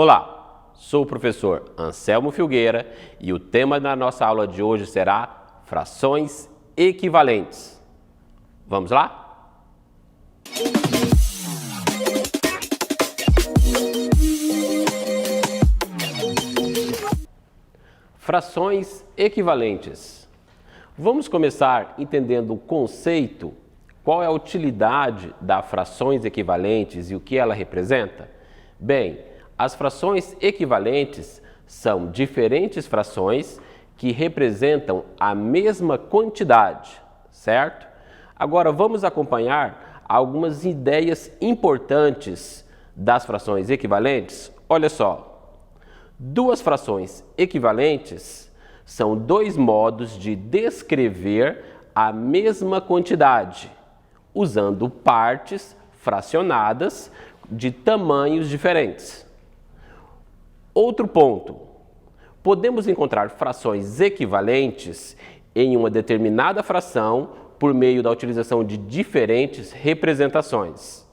Olá, sou o professor Anselmo Filgueira e o tema da nossa aula de hoje será frações equivalentes. Vamos lá? Frações equivalentes. Vamos começar entendendo o conceito, qual é a utilidade das frações equivalentes e o que ela representa? Bem, as frações equivalentes são diferentes frações que representam a mesma quantidade, certo? Agora vamos acompanhar algumas ideias importantes das frações equivalentes. Olha só, duas frações equivalentes são dois modos de descrever a mesma quantidade, usando partes fracionadas de tamanhos diferentes. Outro ponto, podemos encontrar frações equivalentes em uma determinada fração por meio da utilização de diferentes representações.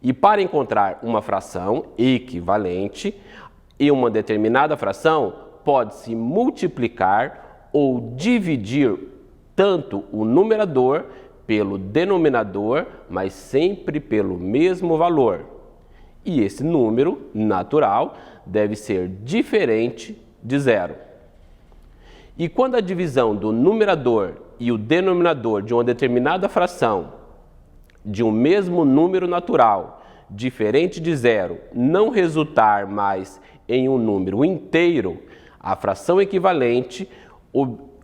E para encontrar uma fração equivalente em uma determinada fração, pode-se multiplicar ou dividir tanto o numerador pelo denominador, mas sempre pelo mesmo valor. E esse número natural deve ser diferente de zero. E quando a divisão do numerador e o denominador de uma determinada fração de um mesmo número natural diferente de zero não resultar mais em um número inteiro, a fração equivalente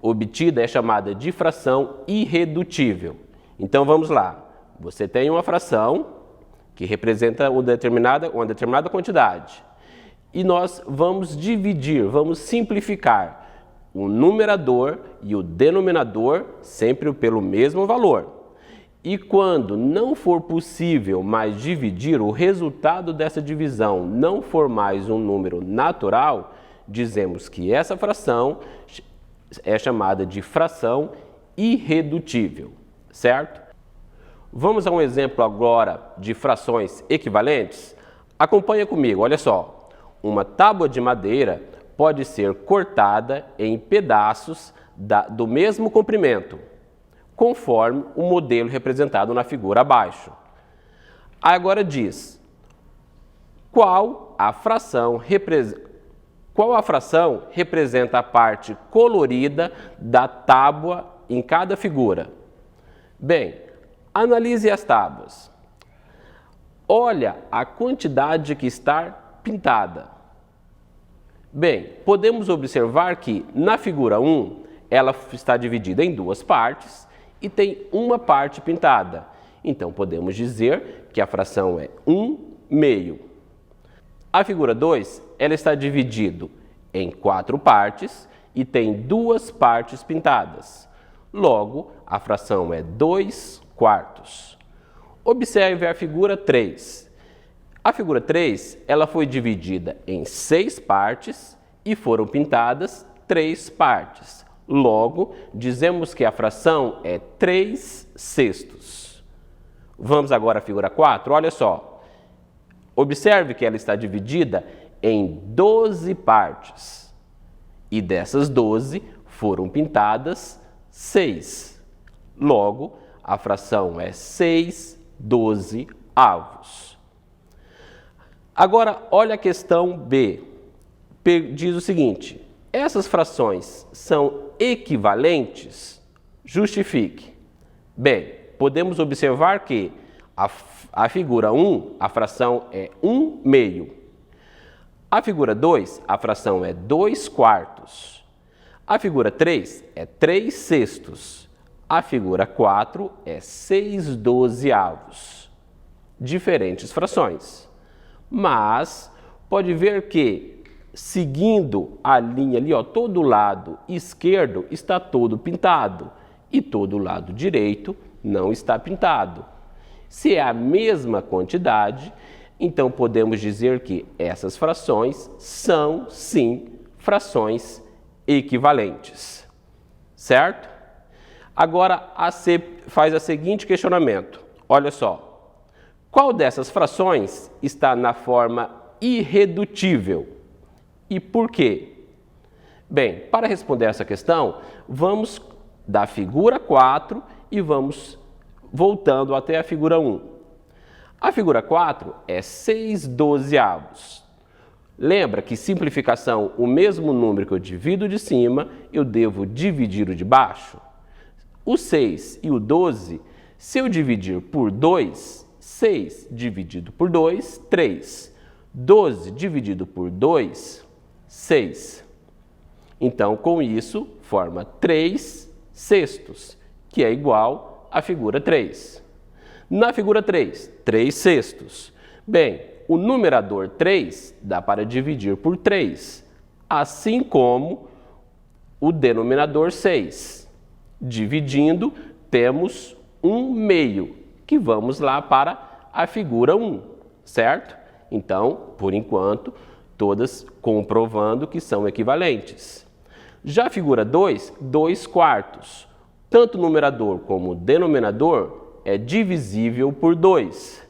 obtida é chamada de fração irredutível. Então vamos lá, você tem uma fração que representa uma determinada quantidade e nós vamos dividir, vamos simplificar o numerador e o denominador sempre pelo mesmo valor. E quando não for possível mais dividir, o resultado dessa divisão não for mais um número natural, dizemos que essa fração é chamada de fração irredutível, certo? Vamos a um exemplo agora de frações equivalentes? Acompanha comigo, olha só. Uma tábua de madeira pode ser cortada em pedaços do mesmo comprimento, conforme o modelo representado na figura abaixo. Agora diz, qual a fração representa a parte colorida da tábua em cada figura? Bem, analise as tábuas. Olha a quantidade que está pintada. Bem, podemos observar que na figura 1, ela está dividida em duas partes e tem uma parte pintada. Então, podemos dizer que a fração é 1/2. A figura 2, ela está dividida em 4 partes e tem duas partes pintadas. Logo, a fração é 2/4. Observe a figura 3. A figura 3, ela foi dividida em 6 partes e foram pintadas 3 partes. Logo, dizemos que a fração é 3/6. Vamos agora à figura 4, olha só. Observe que ela está dividida em 12 partes. E dessas 12 foram pintadas 6. Logo, a fração é 6/12. Agora, olha a questão B. Diz o seguinte, essas frações são equivalentes? Justifique. Bem, podemos observar que a figura 1, a fração é 1/2. A figura 2, a fração é 2/4. A figura 3 é 3/6. A figura 4 é 6/12. Diferentes frações. Mas pode ver que, seguindo a linha ali, ó, todo o lado esquerdo está todo pintado e todo o lado direito não está pintado. Se é a mesma quantidade, então podemos dizer que essas frações são, sim, frações equivalentes. Certo? Agora, faz o seguinte questionamento. Olha só. Qual dessas frações está na forma irredutível. E por quê? Bem, para responder essa questão, vamos da figura 4 e vamos voltando até a figura 1. A figura 4 é 6/12. Lembra que simplificação, o mesmo número que eu divido de cima, eu devo dividir o de baixo? O 6 e o 12, se eu dividir por 2, 6 dividido por 2, 3. 12 dividido por 2, 6. Então, com isso, forma 3/6, que é igual à figura 3. Na figura 3, 3/6. Bem, o numerador 3 dá para dividir por 3, assim como o denominador 6. Dividindo, temos 1/2, que vamos lá para a figura 1, certo? Então, por enquanto, todas comprovando que são equivalentes. Já a figura 2, 2/4. Tanto o numerador como o denominador é divisível por 2.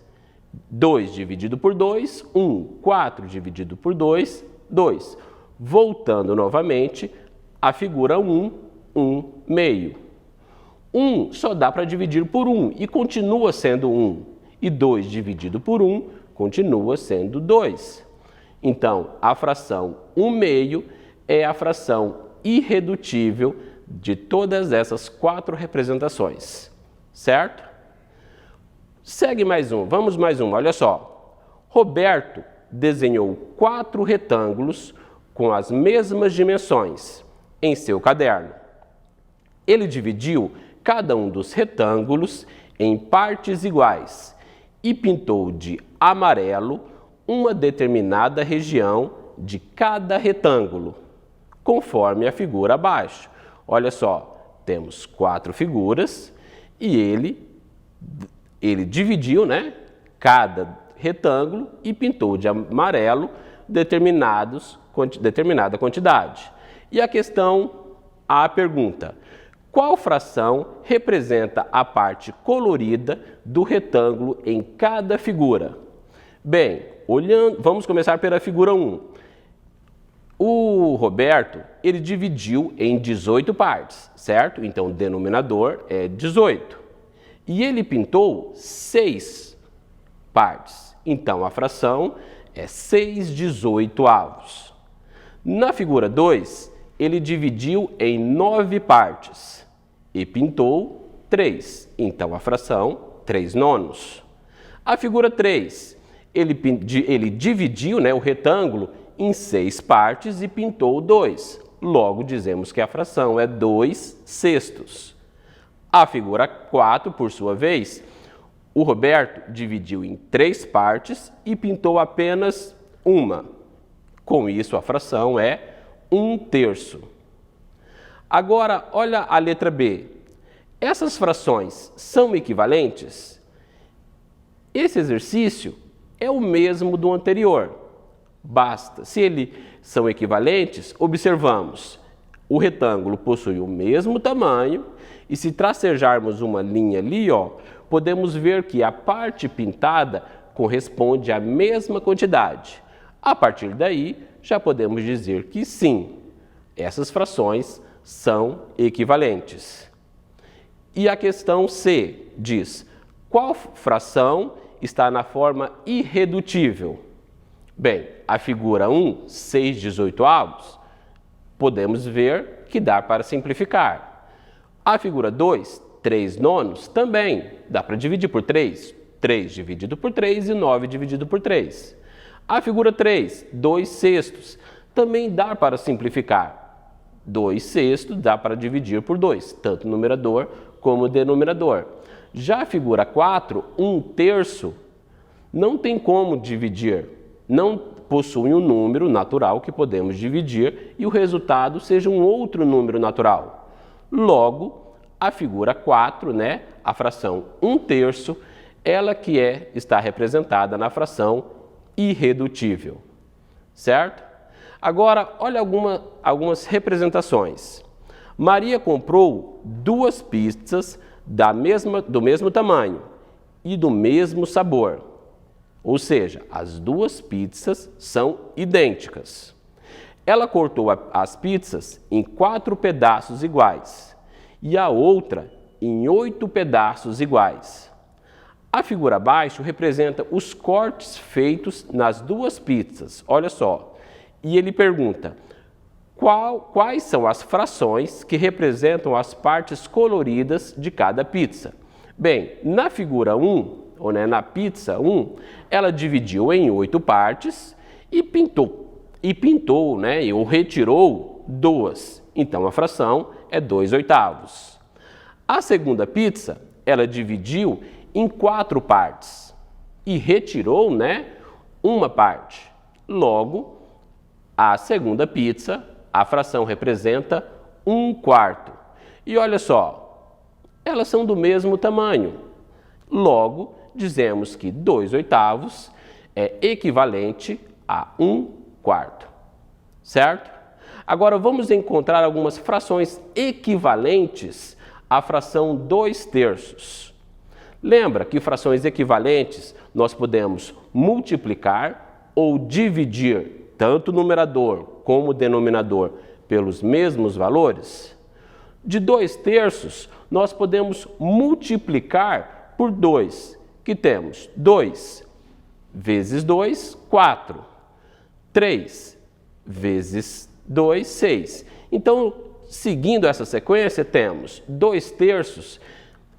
2 dividido por 2, 1. 4 dividido por 2, 2. Voltando novamente, a figura 1, 1/2. 1 só dá para dividir por 1 e continua sendo 1. E 2 dividido por 1 continua sendo 2. Então, a fração 1/2 é a fração irredutível de todas essas 4 representações, certo? Segue mais um, vamos mais um, olha só. Roberto desenhou 4 retângulos com as mesmas dimensões em seu caderno. Ele dividiu cada um dos retângulos em partes iguais e pintou de amarelo uma determinada região de cada retângulo, conforme a figura abaixo. Olha só, temos 4 figuras e ele dividiu, né, cada retângulo e pintou de amarelo determinada quantidade. E a pergunta: qual fração representa a parte colorida do retângulo em cada figura? Bem, vamos começar pela figura 1. O Roberto, ele dividiu em 18 partes, certo? Então, o denominador é 18. E ele pintou 6 partes. Então, a fração é 6/18. Na figura 2, ele dividiu em 9 partes e pintou 3. Então, a fração 3/9. A figura 3, ele dividiu, né, o retângulo em 6 partes e pintou 2. Logo, dizemos que a fração é 2/6. A figura 4, por sua vez, o Roberto dividiu em 3 partes e pintou apenas uma. Com isso, a fração é 1/3. Agora, olha a letra B. Essas frações são equivalentes? Esse exercício é o mesmo do anterior. Basta, se eles são equivalentes, observamos. O retângulo possui o mesmo tamanho e se tracejarmos uma linha ali, ó, podemos ver que a parte pintada corresponde à mesma quantidade. A partir daí, já podemos dizer que sim, essas frações são equivalentes. E a questão C diz: qual fração está na forma irredutível? Bem, a figura 1, 6/18, podemos ver que dá para simplificar. A figura 2, 3/9, também dá para dividir por 3. 3 dividido por 3 e 9 dividido por 3. A figura 3, 2/6, também dá para simplificar. 2/6 dá para dividir por 2, tanto o numerador como o denominador. Já a figura 4, 1/3, não tem como dividir, não possui um número natural que podemos dividir e o resultado seja um outro número natural. Logo, a figura 4, né, a fração 1/3, ela que está representada na fração irredutível, certo? Agora, olha algumas representações. Maria comprou 2 pizzas do mesmo tamanho e do mesmo sabor. ou seja, as duas pizzas são idênticas. Ela cortou as pizzas em 4 pedaços iguais e a outra em 8 pedaços iguais. A figura abaixo representa os cortes feitos nas duas pizzas, olha só. E ele pergunta, quais são as frações que representam as partes coloridas de cada pizza? Bem, na figura 1, ou na pizza 1, ela dividiu em 8 partes e pintou, ou retirou 2. Então, a fração é 2/8. A segunda pizza, ela dividiu em 4 partes e retirou, uma parte. Logo, a segunda pizza, a fração representa 1/4. E olha só, elas são do mesmo tamanho. Logo, dizemos que 2/8 é equivalente a 1/4. Certo? Agora, vamos encontrar algumas frações equivalentes à fração 2/3. Lembra que frações equivalentes nós podemos multiplicar ou dividir tanto o numerador como o denominador pelos mesmos valores? De 2/3 nós podemos multiplicar por 2, que temos 2 vezes 2, 4. 3 vezes 2, 6. Então, seguindo essa sequência, temos 2/3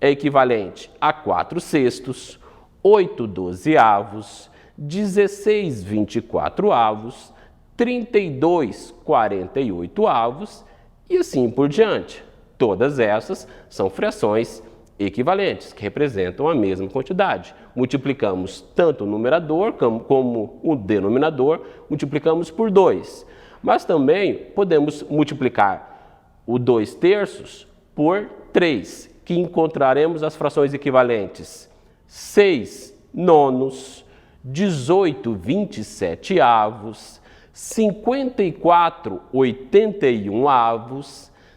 é equivalente a 4/6, 8/12, 16 24, 32 48 e assim por diante. Todas essas são frações equivalentes, que representam a mesma quantidade. Multiplicamos tanto o numerador como o denominador, multiplicamos por 2. Mas também podemos multiplicar o 2/3 por 3, que encontraremos as frações equivalentes 6/9, 18 27, 54 81,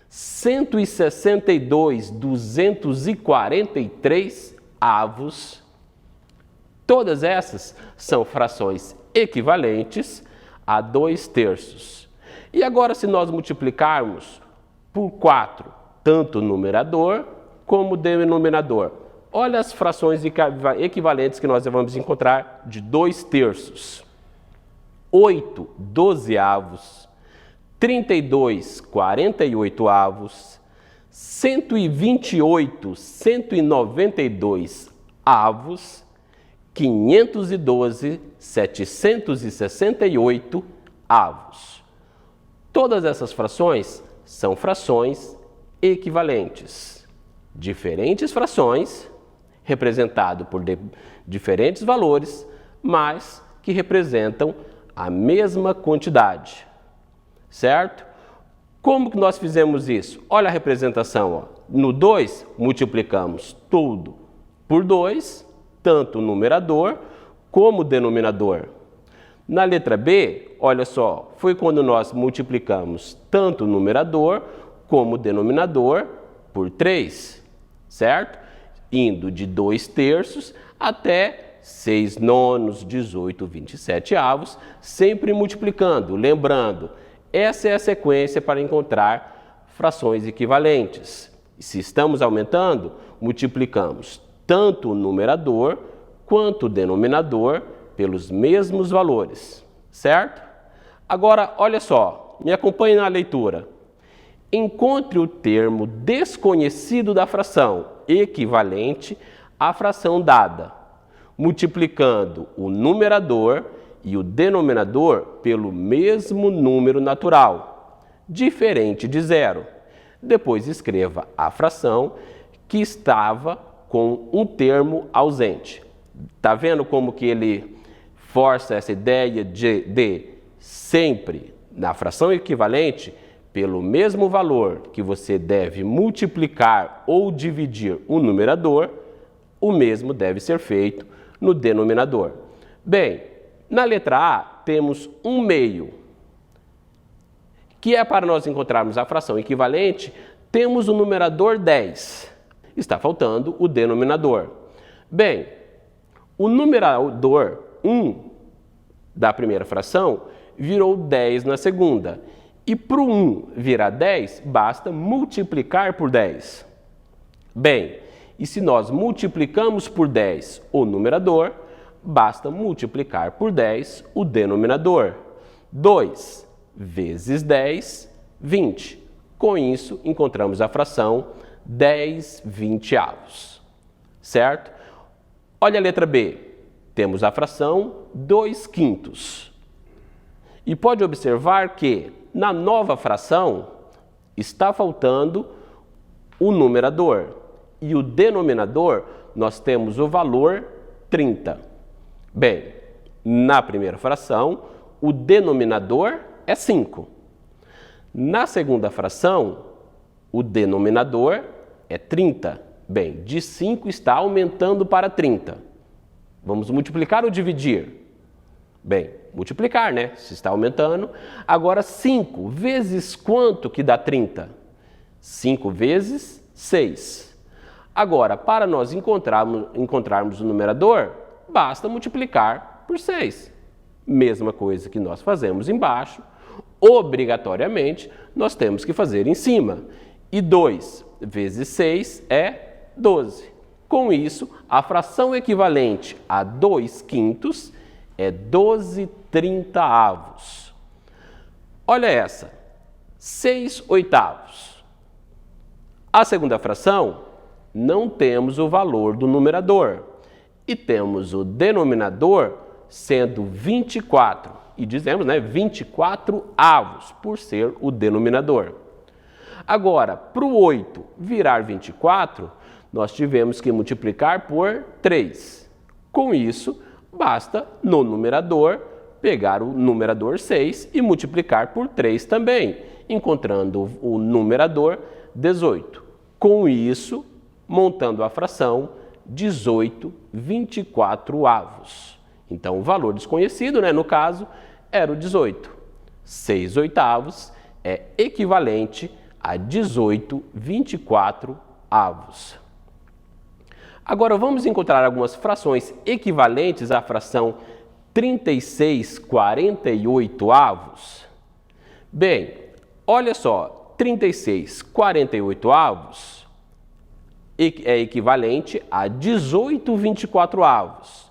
162 243 avos. Todas essas são frações equivalentes a 2/3. E agora, se nós multiplicarmos por 4, tanto o numerador como o denominador, olha as frações equivalentes que nós vamos encontrar de 2/3. 8/12, 32 48, 128 192 avos, 512 768 avos. Todas essas frações são frações equivalentes. Diferentes frações, representado por diferentes valores, mas que representam a mesma quantidade. Certo? Como que nós fizemos isso? Olha a representação. Ó. No 2, multiplicamos tudo por 2, tanto o numerador como o denominador. Na letra B, olha só, foi quando nós multiplicamos tanto o numerador como o denominador por 3, certo? Indo de 2/3 até 6/9, 18 27, sempre multiplicando. Lembrando, essa é a sequência para encontrar frações equivalentes. Se estamos aumentando, multiplicamos tanto o numerador quanto o denominador pelos mesmos valores, certo? Agora, olha só, me acompanhe na leitura. Encontre o termo desconhecido da fração equivalente à fração dada, multiplicando o numerador e o denominador pelo mesmo número natural, diferente de 0. Depois escreva a fração que estava com um termo ausente. Tá vendo como que ele força essa ideia de sempre, na fração equivalente, pelo mesmo valor que você deve multiplicar ou dividir o numerador, o mesmo deve ser feito no denominador. Bem, na letra A temos 1/2, que é para nós encontrarmos a fração equivalente, temos o numerador 10. Está faltando o denominador. Bem, o numerador 1 da primeira fração, virou 10 na segunda. E para o 1 virar 10, basta multiplicar por 10. Bem, e se nós multiplicamos por 10 o numerador, basta multiplicar por 10 o denominador. 2 vezes 10, 20. Com isso, encontramos a fração 10/20. Certo? Olha a letra B. Temos a fração 2/5. E pode observar que, na nova fração, está faltando o numerador. E o denominador, nós temos o valor 30. Bem, na primeira fração, o denominador é 5. Na segunda fração, o denominador é 30. Bem, de 5 está aumentando para 30. Vamos multiplicar ou dividir? Bem, multiplicar, né? Se está aumentando. Agora, 5 vezes quanto que dá 30? 5 vezes 6. Agora, para nós encontrarmos o numerador, basta multiplicar por 6. Mesma coisa que nós fazemos embaixo, obrigatoriamente, nós temos que fazer em cima. E 2 vezes 6 é 12. Com isso, a fração equivalente a 2/5 é 12/30. Olha essa, 6/8. A segunda fração, não temos o valor do numerador e temos o denominador sendo 24. E dizemos, né, 24/avos, por ser o denominador. Agora, para o 8 virar 24, nós tivemos que multiplicar por 3. Com isso, basta, no numerador, pegar o numerador 6 e multiplicar por 3 também, encontrando o numerador 18. Com isso, montando a fração 18/24. Então, o valor desconhecido, né, no caso, era o 18. 6/8 é equivalente a 18/24. Agora, vamos encontrar algumas frações equivalentes à fração 36/48. Bem, olha só, 36/48 é equivalente a 18/24,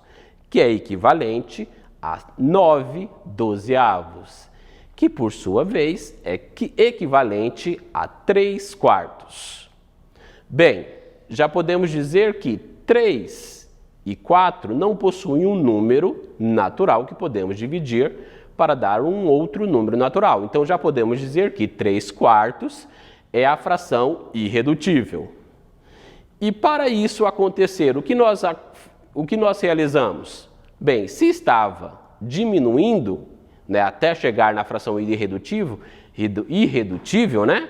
que é equivalente a 9/12, que por sua vez é equivalente a 3/4. Bem, já podemos dizer que 3 e 4 não possuem um número natural que podemos dividir para dar um outro número natural. Então já podemos dizer que 3/4 é a fração irredutível. E para isso acontecer, o que nós realizamos? Bem, se estava diminuindo, né, até chegar na fração irredutível, né,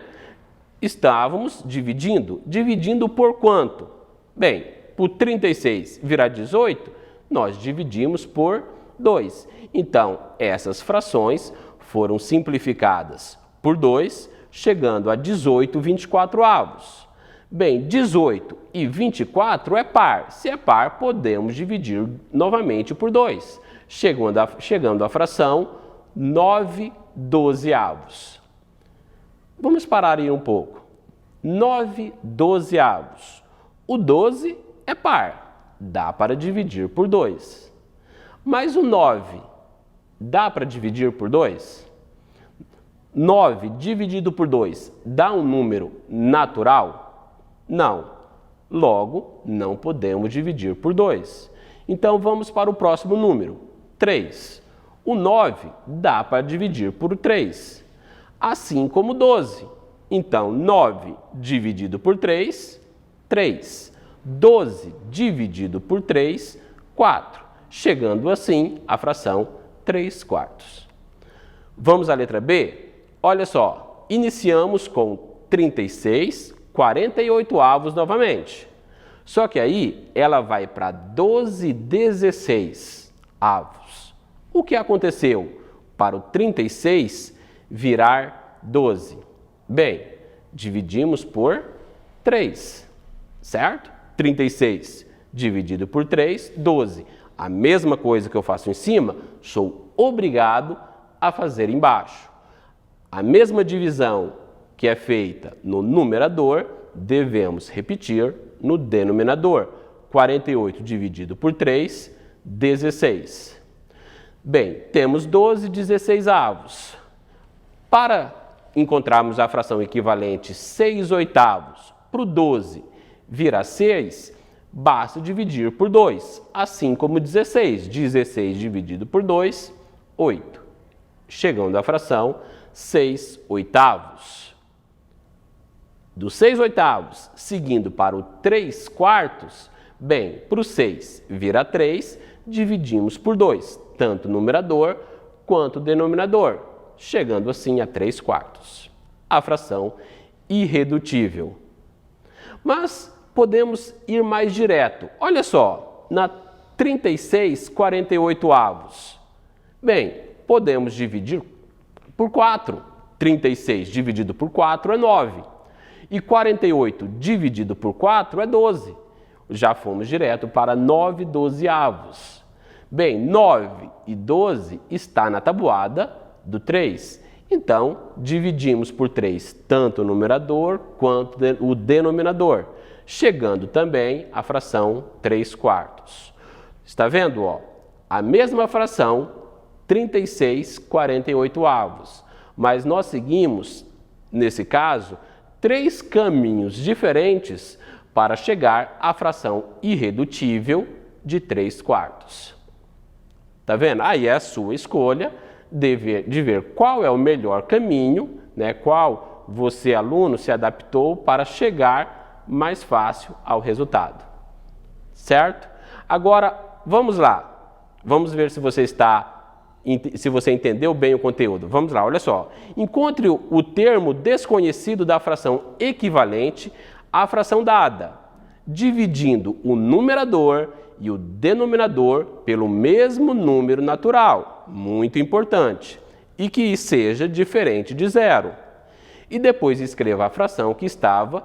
estávamos dividindo. Dividindo por quanto? Bem, por 36 virar 18, nós dividimos por 2. Então, essas frações foram simplificadas por 2, chegando a 18/24. Bem, 18 e 24 é par. Se é par, podemos dividir novamente por 2, chegando à fração 9/12. Vamos parar aí um pouco. 9/12. O 12 é par, dá para dividir por 2. Mas o 9 dá para dividir por 2? 9 dividido por 2 dá um número natural? Não. Logo, não podemos dividir por 2. Então, vamos para o próximo número, 3. O 9 dá para dividir por 3, assim como 12. Então, 9 dividido por 3, 3. 12 dividido por 3, 4. Chegando assim à fração 3/4. Vamos à letra B? Olha só, iniciamos com 36/48 novamente. Só que aí ela vai para 12/16. O que aconteceu para o 36 virar 12? Bem, dividimos por 3, certo? 36 dividido por 3, 12. a mesma coisa que eu faço em cima, sou obrigado a fazer embaixo. A mesma divisão que é feita no numerador, devemos repetir no denominador. 48 dividido por 3, 16. Bem, temos 12/16. Para encontrarmos a fração equivalente 6/8 para o 12 virar 6, basta dividir por 2, assim como 16. 16 dividido por 2, 8. Chegando à fração 6/8. Do 6/8, seguindo para o 3/4, bem, para o 6 vira 3, dividimos por 2, tanto o numerador quanto o denominador, chegando assim a 3/4. A fração irredutível. Mas podemos ir mais direto. Olha só, na 36/48. Bem, podemos dividir por 4. 36 dividido por 4 é 9. E 48 dividido por 4 é 12. Já fomos direto para 9/12. Bem, 9 e 12 está na tabuada do 3. Então, dividimos por 3 tanto o numerador quanto o denominador, chegando também à fração 3/4. Está vendo? Ó? A mesma fração, 36/48. Mas nós seguimos, nesse caso, 3 caminhos diferentes para chegar à fração irredutível de 3/4. Tá vendo? Aí é a sua escolha de ver qual é o melhor caminho, né? Qual você, aluno, se adaptou para chegar mais fácil ao resultado. Certo? Agora, vamos lá. Vamos ver se você entendeu bem o conteúdo. Vamos lá, olha só. Encontre o termo desconhecido da fração equivalente à fração dada, dividindo o numerador e o denominador pelo mesmo número natural, muito importante, e que seja diferente de 0. E depois escreva a fração que estava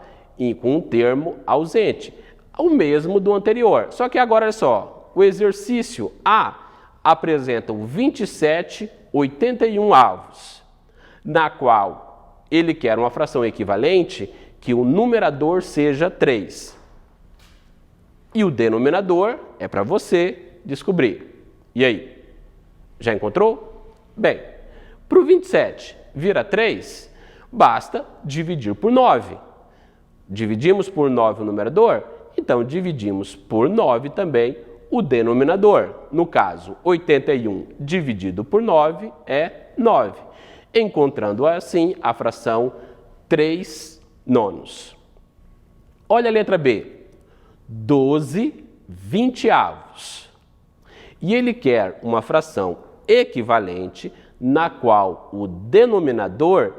com um termo ausente, o mesmo do anterior. Só que agora, olha só, o exercício A apresenta o 27/81, na qual ele quer uma fração equivalente que o numerador seja 3. E o denominador é para você descobrir. E aí? Já encontrou? Bem, para o 27 vira 3, basta dividir por 9. Dividimos por 9 o numerador? Então, dividimos por 9 também o denominador. No caso, 81 dividido por 9 é 9. Encontrando assim a fração 3/9. Olha a letra B. 12/20. E ele quer uma fração equivalente na qual o denominador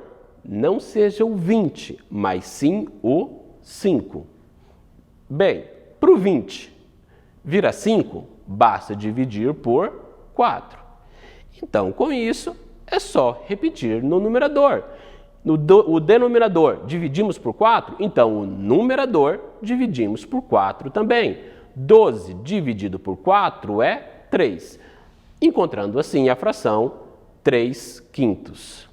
não seja o 20, mas sim o 5. Bem, para o 20 vira 5, basta dividir por 4. Então, com isso, é só repetir no numerador. O denominador dividimos por 4, então o numerador dividimos por 4 também. 12 dividido por 4 é 3, encontrando assim a fração 3/5.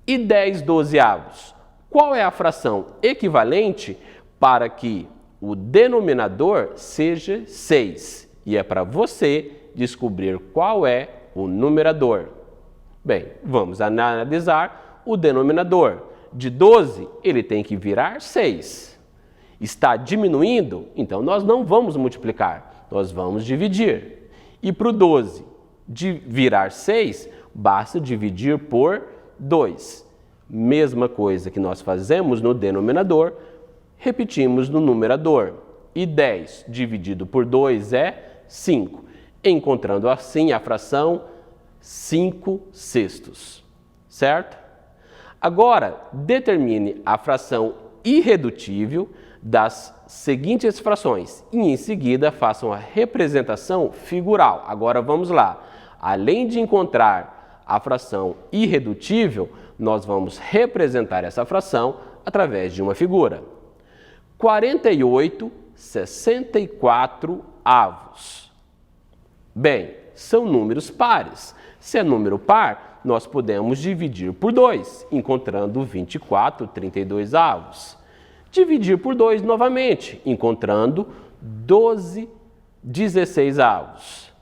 E 10/12. Qual é a fração equivalente para que o denominador seja 6? E é para você descobrir qual é o numerador. Bem, vamos analisar o denominador. De 12, ele tem que virar 6. Está diminuindo? Então, nós não vamos multiplicar, nós vamos dividir. E para o 12 virar 6, basta dividir por 2. Mesma coisa que nós fazemos no denominador, repetimos no numerador. E 10 dividido por 2 é 5, encontrando assim a fração 5/6. Certo? Agora, determine a fração irredutível das seguintes frações e, em seguida, façam a representação figural. Agora, vamos lá. Além de encontrar a fração irredutível, nós vamos representar essa fração através de uma figura. 48/64. Bem, são números pares. Se é número par, nós podemos dividir por 2, encontrando 24/32. Dividir por 2 novamente, encontrando 12/16.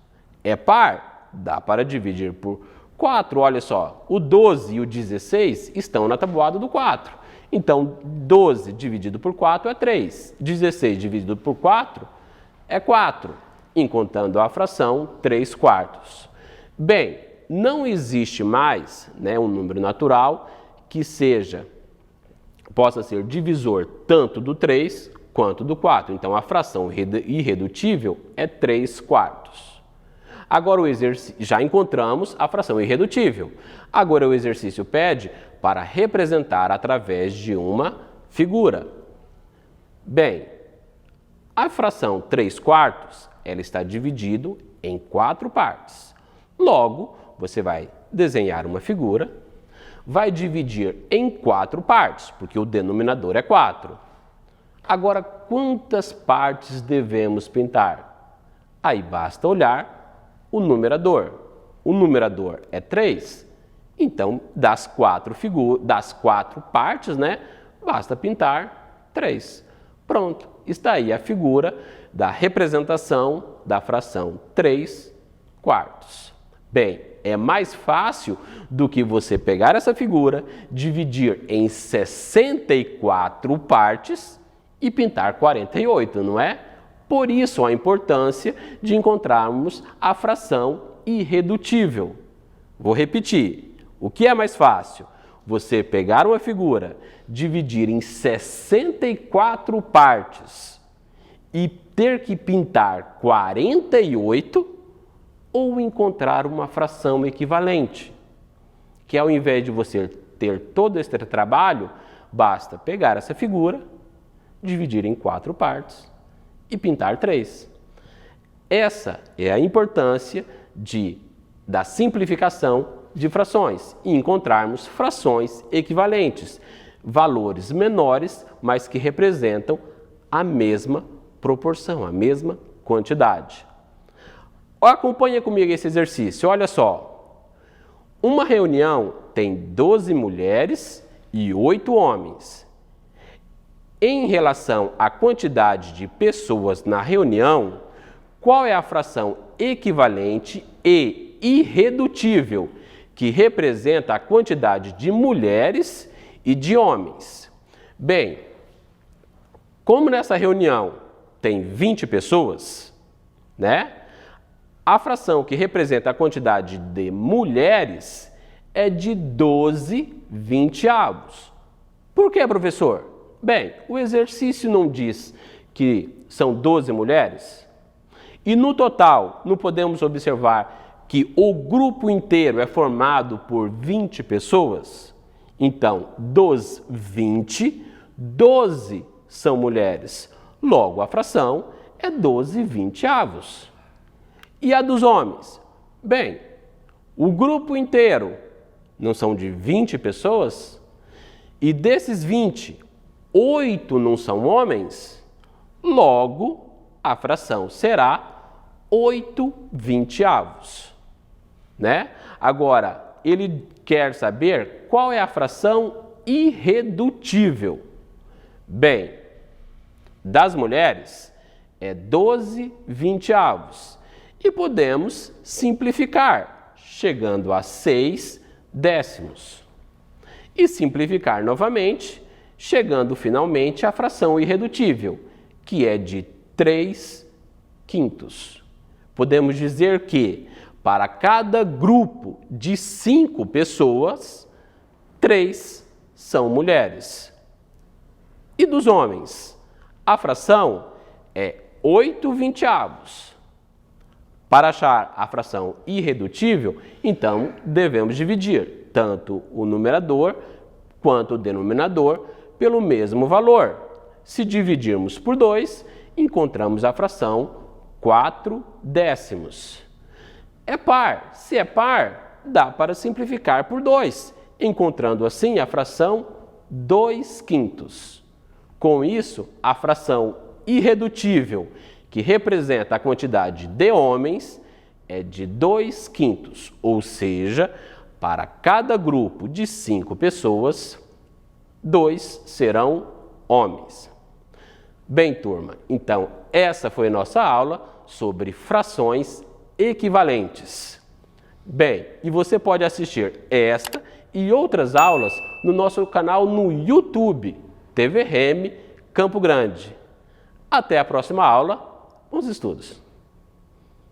É par? Dá para dividir por 4. Olha só, o 12 e o 16 estão na tabuada do 4. Então, 12 dividido por 4 é 3. 16 dividido por 4 é 4, encontrando a fração 3/4. Bem, não existe mais, um número natural que possa ser divisor tanto do 3 quanto do 4. Então, a fração irredutível é 3/4. Agora, já encontramos a fração irredutível. Agora, o exercício pede para representar através de uma figura. Bem, a fração 3/4, ela está dividida em 4 partes. Logo, você vai desenhar uma figura, vai dividir em 4 partes, porque o denominador é 4. Agora, quantas partes devemos pintar? Aí basta olhar o numerador. O numerador é 3, então das 4 partes, basta pintar 3. Pronto, está aí a figura da representação da fração 3/4. Bem, é mais fácil do que você pegar essa figura, dividir em 64 partes e pintar 48, não é? Por isso a importância de encontrarmos a fração irredutível. Vou repetir. O que é mais fácil? Você pegar uma figura, dividir em 64 partes e ter que pintar 48, ou encontrar uma fração equivalente, que ao invés de você ter todo esse trabalho, basta pegar essa figura, dividir em 4 partes e pintar 3. Essa é a importância da simplificação de frações e encontrarmos frações equivalentes, valores menores, mas que representam a mesma proporção, a mesma quantidade. Acompanha comigo esse exercício, olha só. Uma reunião tem 12 mulheres e 8 homens. Em relação à quantidade de pessoas na reunião, qual é a fração equivalente e irredutível que representa a quantidade de mulheres e de homens? Bem, como nessa reunião tem 20 pessoas, a fração que representa a quantidade de mulheres é de 12/20. Por que, professor? Bem, o exercício não diz que são 12 mulheres? E no total, não podemos observar que o grupo inteiro é formado por 20 pessoas? Então, dos 20, 12 são mulheres. Logo, a fração é 12/20. E a dos homens? Bem, o grupo inteiro não são de 20 pessoas? E desses 20, 8 não são homens? Logo, a fração será 8/20. Agora, ele quer saber qual é a fração irredutível. Bem, das mulheres é 12/20. E podemos simplificar, chegando a 6/10. E simplificar novamente, chegando finalmente à fração irredutível, que é de 3/5. Podemos dizer que, para cada grupo de 5 pessoas, 3 são mulheres. E dos homens? A fração é 8/20. Para achar a fração irredutível, então devemos dividir tanto o numerador quanto o denominador pelo mesmo valor. Se dividirmos por 2, encontramos a fração 4/10. É par. Se é par, dá para simplificar por 2, encontrando assim a fração 2/5. Com isso, a fração irredutível, que representa a quantidade de homens, é de 2/5, ou seja, para cada grupo de 5 pessoas, 2 serão homens. Bem, turma, então essa foi a nossa aula sobre frações equivalentes. Bem, e você pode assistir esta e outras aulas no nosso canal no YouTube, TV Remy Campo Grande. Até a próxima aula, bons estudos!